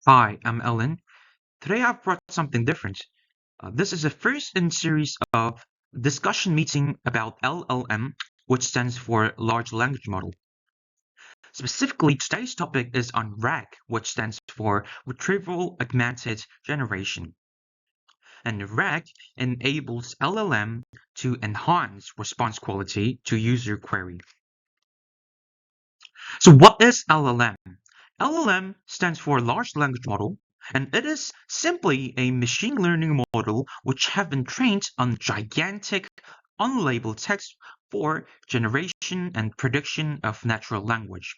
Hi, I'm Ellen. Today I've brought something different. This is the first in series of discussion meeting about LLM, which stands for Large Language Model. Specifically, today's topic is on RAG, which stands for Retrieval-Augmented Generation. And RAG enables LLM to enhance response quality to user query. So what is LLM? LLM stands for Large Language Model, and it is simply a machine learning model which have been trained on gigantic unlabeled text for generation and prediction of natural language.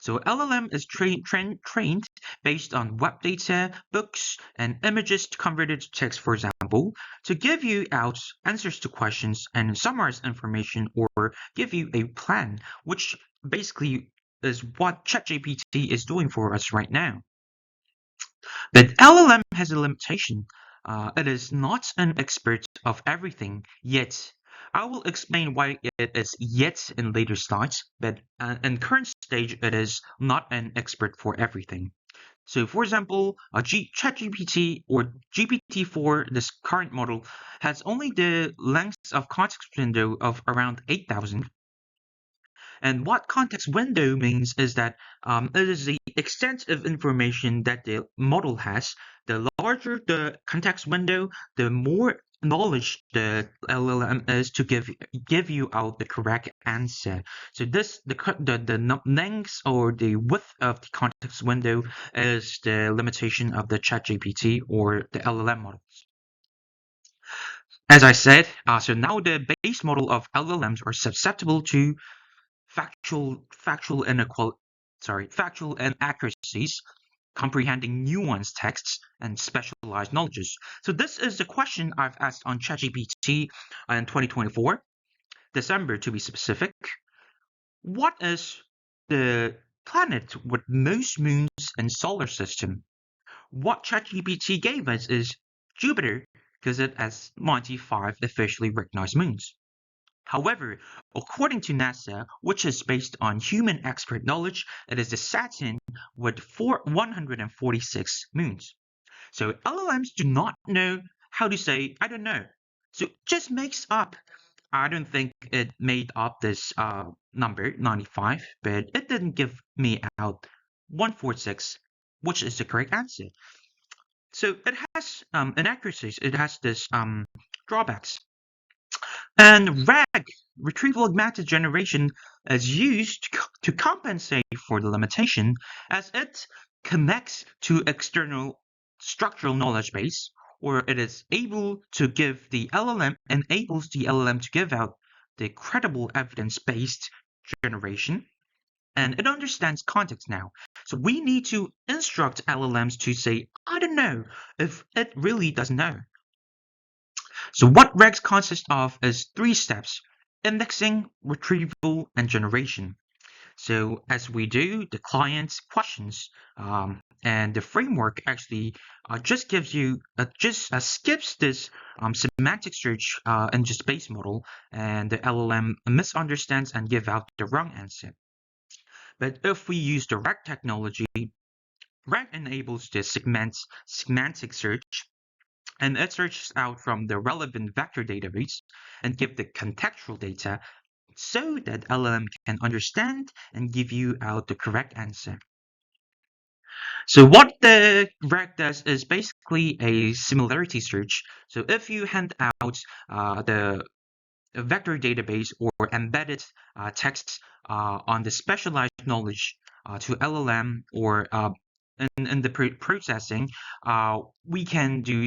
So LLM is trained based on web data, books, and images converted to text, for example, to give you out answers to questions and summarize information or give you a plan, which basically is what ChatGPT is doing for us right now. But LLM has a limitation. It is not an expert of everything yet. I will explain why it is yet in later slides, but in current stage, it is not an expert for everything. So, for example, ChatGPT or GPT-4, this current model, has only the length of context window of around 8,000. And what context window means is that it is the extent of information that the model has. The larger the context window, the more knowledge the LLM is to give you out the correct answer. So the length or the width of the context window is the limitation of the ChatGPT or the LLM models. As I said, so now the base model of LLMs are susceptible to factual inaccuracies, comprehending nuanced texts, and specialized knowledges. So this is the question I've asked on ChatGPT in 2024, December to be specific. What is the planet with most moons in solar system? What ChatGPT gave us is Jupiter, because it has 95 officially recognized moons. However, according to NASA, which is based on human expert knowledge, it is the Saturn with 146 moons. So LLMs do not know how to say, I don't know. So it just makes up. I don't think it made up this number, 95, but it didn't give me out 146, which is the correct answer. So it has inaccuracies. It has this drawbacks. And RAG, Retrieval-Augmented Generation, is used to compensate for the limitation as it connects to external structural knowledge base, or it is able to give the LLM, enables the LLM to give out the credible evidence-based generation, and it understands context now. So we need to instruct LLMs to say, I don't know, if it really doesn't know. So what regs consists of is three steps: indexing, retrieval, and generation. So as we do, the client's questions and the framework actually just gives you, just skips this semantic search and just base model, and the LLM misunderstands and give out the wrong answer. But if we use the RAG technology, RAG enables the semantic search, and it searches out from the relevant vector database and give the contextual data so that LLM can understand and give you out the correct answer. So what the RAG does is basically a similarity search. So if you hand out the vector database or embedded texts on the specialized knowledge to LLM or in the processing, we can do,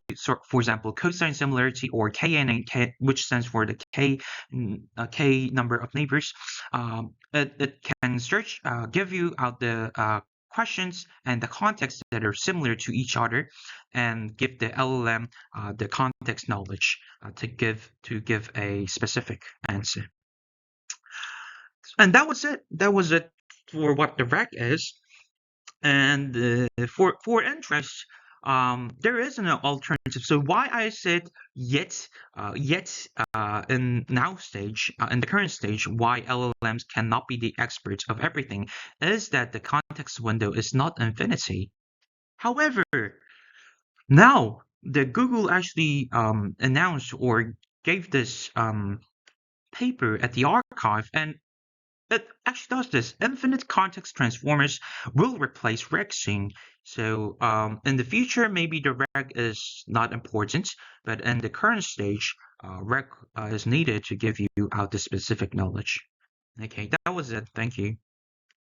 for example, cosine similarity or KNN, which stands for the K number of neighbors. It can search, give you out the questions and the context that are similar to each other, and give the LLM the context knowledge to give a specific answer. And that was it. That was it for what the RAG is. And for interest, there is an alternative. So why I said yet in now stage, in the current stage, why LLMs cannot be the experts of everything is that the context window is not infinity. However, now the Google actually announced or gave this paper at the archive, and it actually does this. Infinite context transformers will replace rexing. So in the future, maybe the reg is not important, but in the current stage, reg is needed to give you out the specific knowledge. Okay, that was it. Thank you.